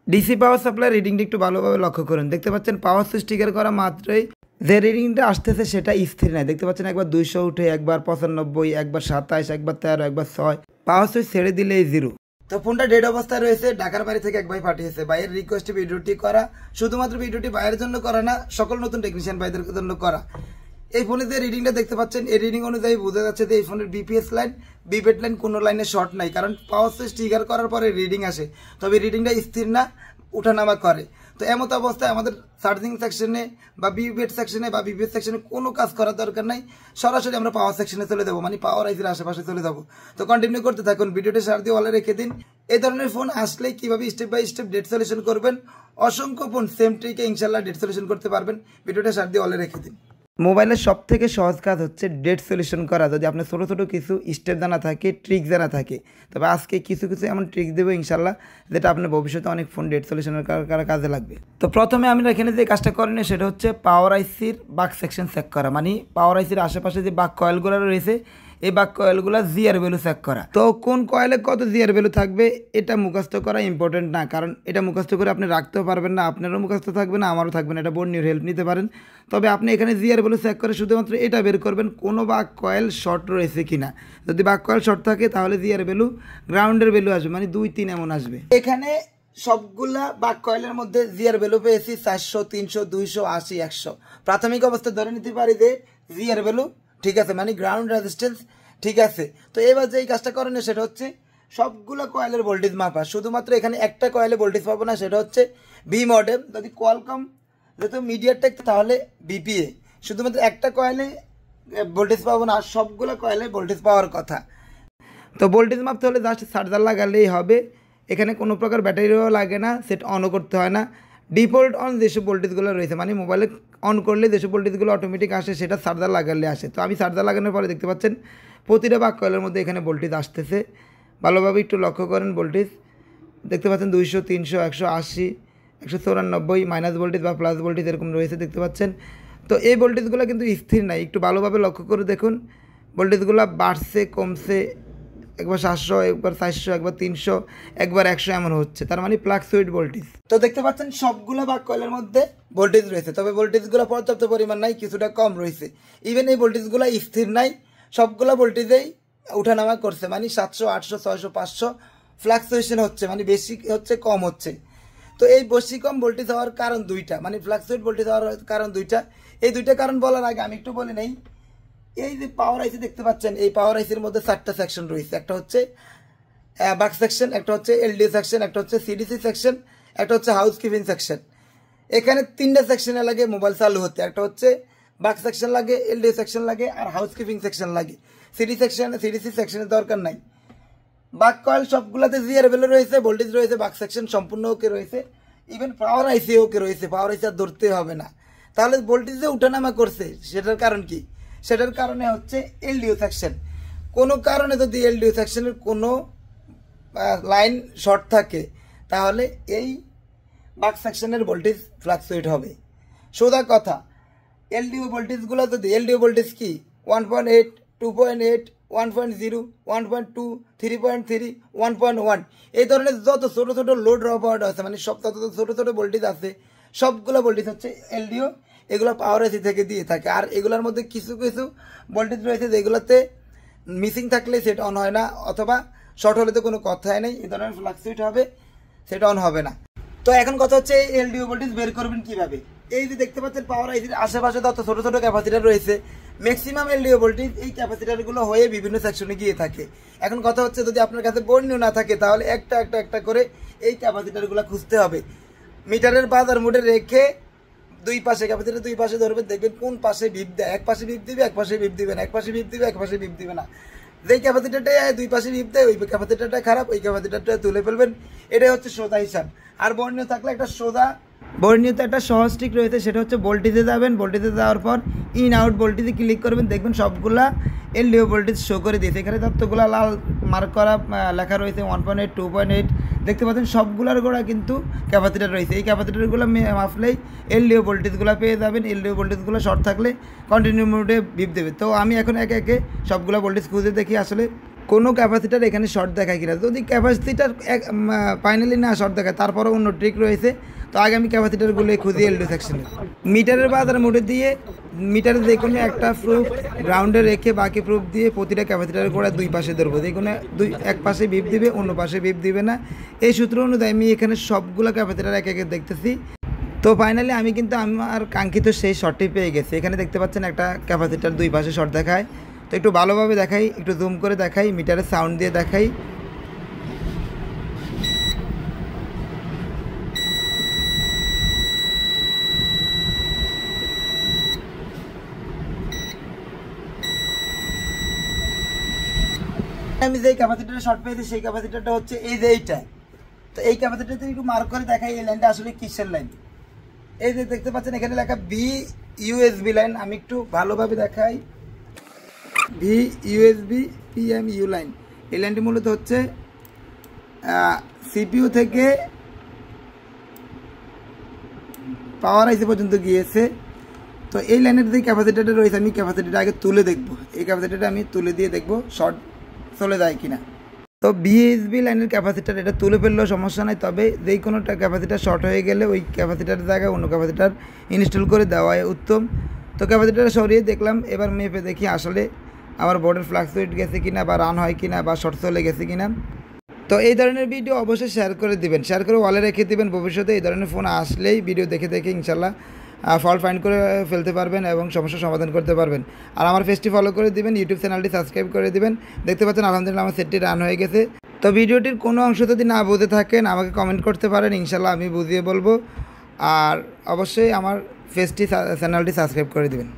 DC power supply রিডিংটা একটু ভালোভাবে লক্ষ্য করুন। দেখতে পাচ্ছেন পাওয়ার সুইচ ট্রিগার করা মাত্রই যে রিডিংটা আসতেছে সেটা স্থির নাই। দেখতে পাচ্ছেন একবার 200 উঠে, একবার 95, একবার 27, একবার 13, একবার 6। পাওয়ার সুইচ ছেড়ে দিলে এই 0। তো ফোনটা ডেড অবস্থায় রয়েছে। ঢাকার বাড়ি থেকে এক ভাই পাঠিয়েছে। ভাইয়ের রিকোয়েস্টে ভিডিওটি করা, শুধুমাত্র ভিডিওটি ভাইয়ের জন্য করা না, সকল নতুন টেকনিশিয়ান ভাইদের জন্য করা। এই ফোনে যে রিডিংটা দেখতে পাচ্ছেন, এই রিডিং অনুযায়ী বোঝা যাচ্ছে যে এই ফোনের বিপিএস লাইন, বিপেড লাইন কোনো লাইনে শর্ট নাই, কারণ পাওয়ার সুইচ ট্রিগার করার পরে রিডিং আসে, তবে রিডিংটা স্থির না, উঠানামা করে। তো এমত অবস্থায় আমাদের চার্জিং সেকশনে বা বিপেড সেকশনে বা বিপিএস সেকশনে কোনো কাজ করার দরকার নাই, সরাসরি আমরা পাওয়ার সেকশনে চলে যাবো, মানে পাওয়ার আইসির আশেপাশে চলে যাবো। তো কন্টিনিউ করতে থাকুন, ভিডিওটি শেয়ার দিয়ে অলে রেখে দিন। এই ধরনের ফোন আসলেই কিভাবে স্টেপ বাই স্টেপ ডেট সলিউশন করবেন, অসংখ্য ফোন সেম ট্রিকে ইনশাল্লাহ ডেট সলিউশন করতে পারবেন। ভিডিওটা শেয়ার দিয়ে অলে রেখে দিন। মোবাইলের সব থেকে সহজ কাজ হচ্ছে ডেট সলিউশন করা, যদি আপনার ছোটো ছোটো কিছু স্টেপ জানা থাকে, ট্রিক জানা থাকে। তবে আজকে কিছু কিছু এমন ট্রিক দেবো ইনশাল্লাহ, যেটা আপনার ভবিষ্যতে অনেক ফোন ডেট সলিউশনের কাজে লাগবে। তো প্রথমে আমরা এখানে যে কাজটা করেন সেটা হচ্ছে পাওয়ার আইসির বাক সেকশন চেক করা, মানে পাওয়ার আইসির আশেপাশে যে বাক কয়েলগুলো রয়েছে এই বাক কয়েলগুলো জিআর ভ্যালু চেক করা। তো কোন কয়েলে কত জিআর ভ্যালু থাকবে এটা মুখস্থ করা ইম্পর্টেন্ট না, কারণ এটা মুখস্থ করে আপনি রাখতেও পারবেন না, আপনারও মুখস্থ থাকবে না, আমারও থাকবে না। এটা বর্ণীয় হেল্প নিতে পারেন। তবে আপনি এখানে জিআর ভ্যালু চেক করে শুধুমাত্র এটা বের করবেন কোনো বাক কয়েল শর্ট রয়েছে কিনা। যদি বাক কয়েল শর্ট থাকে তাহলে জিআর ভ্যালু গ্রাউন্ডের ভ্যালু আসবে, মানে 2, 3 এমন আসবে। এখানে সবগুলা বাক কয়েলের মধ্যে জিআর ভ্যালু পেয়েছি 400, 300, 280, 100। প্রাথমিক অবস্থায় ধরে নিতে পারি যে জিআর ভ্যালু ঠিক আছে, মানে গ্রাউন্ড রেজিস্ট্যান্স ঠিক আছে। তো এবার যে এই কাজটা করেন সেটা হচ্ছে সবগুলো কয়েলের ভোল্টেজ মাপা। শুধুমাত্র এখানে একটা কয়েলে ভোল্টেজ পাবো না, সেটা হচ্ছে বি মডেম। যদি কোয়ালকম যেহেতু মিডিয়াটেক তাহলে বিপিএ। শুধুমাত্র একটা কয়েলে ভোল্টেজ পাবো না, সবগুলো কয়েলে ভোল্টেজ পাওয়ার কথা। তো ভোল্টেজ মাপতে হলে জাস্ট চার্জার লাগালেই হবে। এখানে কোনো প্রকার ব্যাটারিও লাগে না, সেট অনও করতে হয় না। ডিফল্ট অন যেসব ভোল্টেজগুলো রয়েছে, মানে মোবাইলে অন করলে যেসব ভোল্টেজগুলো অটোমেটিক আসে সেটা চার্জার লাগালে আসে। তো আমি চার্জার লাগানোর পরে দেখতে পাচ্ছেন প্রতিটা বাক কয়েলের মধ্যে এখানে ভোল্টেজ আসতেছে। ভালোভাবে একটু লক্ষ্য করেন ভোল্টেজ দেখতে পাচ্ছেন 200, 300, 180, 194 মাইনাস ভোল্টেজ বা প্লাস ভোল্টেজ এরকম রয়েছে দেখতে পাচ্ছেন। তো এই ভোল্টেজগুলো কিন্তু স্থির নাই, একটু ভালোভাবে লক্ষ্য করে দেখুন। ভোল্টেজগুলো বাড়ছে কমছে, একবার 700, একবার 400, একবার 300, একবার 100 এমন হচ্ছে, তার মানে ফ্লাকচুয়েট ভোল্টেজ। তো দেখতে পাচ্ছেন সবগুলো বাক কয়েলের মধ্যে ভোল্টেজ রয়েছে, তবে ভোল্টেজগুলো পর্যাপ্ত পরিমাণ নাই, কিছুটা কম রয়েছে। ইভেন এই ভোল্টেজগুলো স্থির নাই, সবগুলো ভোল্টেজেই উঠানামা করছে, মানে 700, 800, 600, 500 ফ্লাকচুয়েশন হচ্ছে, মানে বেশি হচ্ছে কম হচ্ছে। তো এই বেশি কম ভোল্টেজ হওয়ার কারণ দুইটা, মানে ফ্লাকচুয়েট ভোল্টেজ হওয়ার কারণ দুইটা। এই দুইটা কারণ বলার আগে আমি একটু বলে নেই, এই যে পাওয়ার আইসি দেখতে পাচ্ছেন, এই পাওয়ার আইসির মধ্যে 4টা সেকশন রয়েছে। একটা হচ্ছে বাক সেকশন, একটা হচ্ছে এলডিও সেকশন, একটা হচ্ছে সিডিসি সেকশন, একটা হচ্ছে হাউস কিপিং সেকশন। এখানে 3টা সেকশনে লাগে মোবাইল চালু হতে। একটা হচ্ছে বাক সেকশন লাগে, এলডিও সেকশন লাগে, আর হাউস কিপিং সেকশন লাগে। সিডিসি সেকশনের দরকার নাই। বাক কয়েল সবগুলোতে জিআর ভ্যালু রয়েছে, ভোল্টেজ রয়েছে, বাক সেকশন সম্পূর্ণ ওকে রয়েছে, ইভেন পাওয়ার আইসি ওকে রয়েছে। পাওয়ার আইসি আর ধরতে হবে না। তাহলে ভোল্টেজ যে উঠানামা করছে সেটার কারণ কি? সেটার কারণে হচ্ছে এলডিও সেকশন। কোনো কারণে যদি এলডিও সেকশনের কোনো লাইন শর্ট থাকে তাহলে এই বাক সেকশনের ভোল্টেজ ফ্লাকচুয়েট হবে। সোজা কথা, এলডিও ভোল্টেজগুলো যদি, এলডিও ভোল্টেজ কি 1.8, 2.8, 1.0, 1.2, 3.3, 1.1 এই ধরনের যত ছোটো ছোটো লোড রবার্ট আছে, মানে সব তত ছোটো ছোটো ভোল্টেজ আছে, সবগুলো ভোল্টেজ হচ্ছে এলডিও। এগুলো পাওয়ার আইসি থেকে দিয়ে থাকে। আর এগুলোর মধ্যে কিছু কিছু ভোল্টেজ রয়েছে যেগুলোতে মিসিং থাকলে সেটা অন হয় না, অথবা শর্ট হলে তো কোনো কথাই নেই, এই ধরনের ফ্লাকচুয়েট হবে, সেটা অন হবে না। তো এখন কথা হচ্ছে এই এলডিও ভোল্টেজ বের করবেন কিভাবে। এই যে দেখতে পাচ্ছেন পাওয়ার আইসির আশেপাশে তত ছোটো ছোটো ক্যাপাসিটার রয়েছে, ম্যাক্সিমাম এলডিও ভোল্টেজ এই ক্যাপাসিটারগুলো হয়ে বিভিন্ন সেকশনে গিয়ে থাকে। এখন কথা হচ্ছে যদি আপনার কাছে বর্ণীয় না থাকে তাহলে একটা একটা একটা করে এই ক্যাপাসিটারগুলো খুঁজতে হবে। মিটারের বাজার মোডে রেখে দুই পাশে ক্যাপাসিটার দুই পাশে ধরবেন, দেখবেন কোন পাশে ভিপ দেয়। এক পাশে ভিপ দিবে, এক পাশে ভিপ দিবে না, এক পাশে ভিপ দিবে, এক পাশে ভিপ দিবে না। যেই ক্যাপাসিটারটাই দুই পাশে ভিপ দেয় ওই ক্যাপাসিটারটা খারাপ, ওই ক্যাপাসিটারটা তুলে ফেলবেন। এটাই হচ্ছে সোজা হিসাব। আর বর্ণীয় থাকলে একটা সোজা, বর্ণীয়তে একটা সহজ ট্রিক রয়েছে, সেটা হচ্ছে ভোল্টেজে যাবেন, ভোল্টেজে যাওয়ার পর ইন আউট ভোল্টেজে ক্লিক করবেন, দেখবেন সবগুলা এলডিও ভোল্টেজ শো করে দিয়েছে। এখানে ততগুলা লাল মার্ক করা লেখা রয়েছে 1.8, 2.8 দেখতে পাচ্ছেন, সবগুলোর গোড়া কিন্তু ক্যাপাসিটার রয়েছে। এই ক্যাপাসিটারগুলো মাপলেই এলডিও ভোল্টেজগুলো পেয়ে যাবেন। এলডিও ভোল্টেজগুলো শর্ট থাকলে কন্টিনিউ মোডে ভিপ দেবে। তো আমি এখন একে একে সবগুলো ভোল্টেজ খুঁজে দেখি আসলে কোনো ক্যাপাসিটার এখানে শর্ট দেখায় কিনা। যদি ক্যাপাসিটার ফাইনালি না শর্ট দেখায় তারপরও অন্য ট্রিক রয়েছে। তো আগে আমি ক্যাপাসিটারগুলো খুঁজি এলডি সেকশনে। মিটারের বাজার মোটে দিয়ে মিটারে যে কোনো একটা প্রুফ গ্রাউন্ডে রেখে বাকি প্রুফ দিয়ে প্রতিটা ক্যাপাসিটারের গোড়া দুই পাশে ধরবো। যে কোনো এক পাশে বিপ দিবে, অন্য পাশে বিপ দিবে না। এই সূত্র অনুযায়ী আমি এখানে সবগুলো ক্যাপাসিটার এক একে দেখতেছি। তো ফাইনালি আমি কিন্তু আমার কাঙ্ক্ষিত সেই শর্টটি পেয়ে গেছি। এখানে দেখতে পাচ্ছেন একটা ক্যাপাসিটার দুই পাশে শর্ট দেখায়। তো একটু ভালোভাবে দেখাই, একটু জুম করে দেখাই, মিটারের সাউন্ড দিয়ে দেখাই। আমি যে ক্যাপাসিটারে শর্ট পেয়েছি সেই ক্যাপাসিটারটা হচ্ছে এই যে এইটা। তো এই ক্যাপাসিটারটা একটু মার্ক করে দেখাই এই লাইনটা আসলে কিসের লাইন। এই যে দেখতে পাচ্ছেন এখানে লেখা ভি ইউএসবি লাইন। আমি একটু ভালোভাবে দেখাই, ভি ইউএসবি পিএমইউ লাইন। এই লাইনটি মূলত হচ্ছে সিপিইউ থেকে পাওয়ার আইসি পর্যন্ত গিয়েছে। তো এই লাইনের যে ক্যাপাসিটারটা রয়েছে আমি ক্যাপাসিটারটা আগে তুলে দেখব। এই ক্যাপাসিটারটা আমি তুলে দিয়ে দেখব শর্ট চলে যায় কিনা। তো বিএসবি লাইনের ক্যাপাসিটার এটা তুলে ফেললেও সমস্যা নাই, তবে যেই কোনো ক্যাপাসিটার শর্ট হয়ে গেলে ওই ক্যাপাসিটারের জায়গায় অন্য ক্যাপাসিটার ইনস্টল করে দেওয়াই উত্তম। তো ক্যাপাসিটার সরিয়ে দেখলাম, এবার মেপে দেখি আসলে আমার বোর্ডের ফ্লাকচুয়েট গেছে কিনা বা রান হয় কিনা বা শর্ট চলে গেছে কিনা। তো এই ধরনের ভিডিও অবশ্যই শেয়ার করে দিবেন, শেয়ার করে ওয়ালে রেখে দিবেন। ভবিষ্যতে এই ধরনের ফোন আসলেই ভিডিও দেখে দেখে ইনশাল্লাহ ফল্ট ফাইন্ড করে ফেলতে পারবেন এবং সমস্যার সমাধান করতে পারবেন। আর আমার পেজটি ফলো করে দিবেন, ইউটিউব চ্যানেলটি সাবস্ক্রাইব করে দিবেন। দেখতে পাচ্ছেন আলহামদুলিল্লাহ আমার সেটটি রান হয়ে গেছে। তো ভিডিওটির কোনো অংশ যদি না বুঝে থাকেন আমাকে কমেন্ট করতে পারেন, ইনশাল্লাহ আমি বুঝিয়ে বলবো। আর অবশ্যই আমার পেজটি চ্যানেলটি সাবস্ক্রাইব করে দিবেন।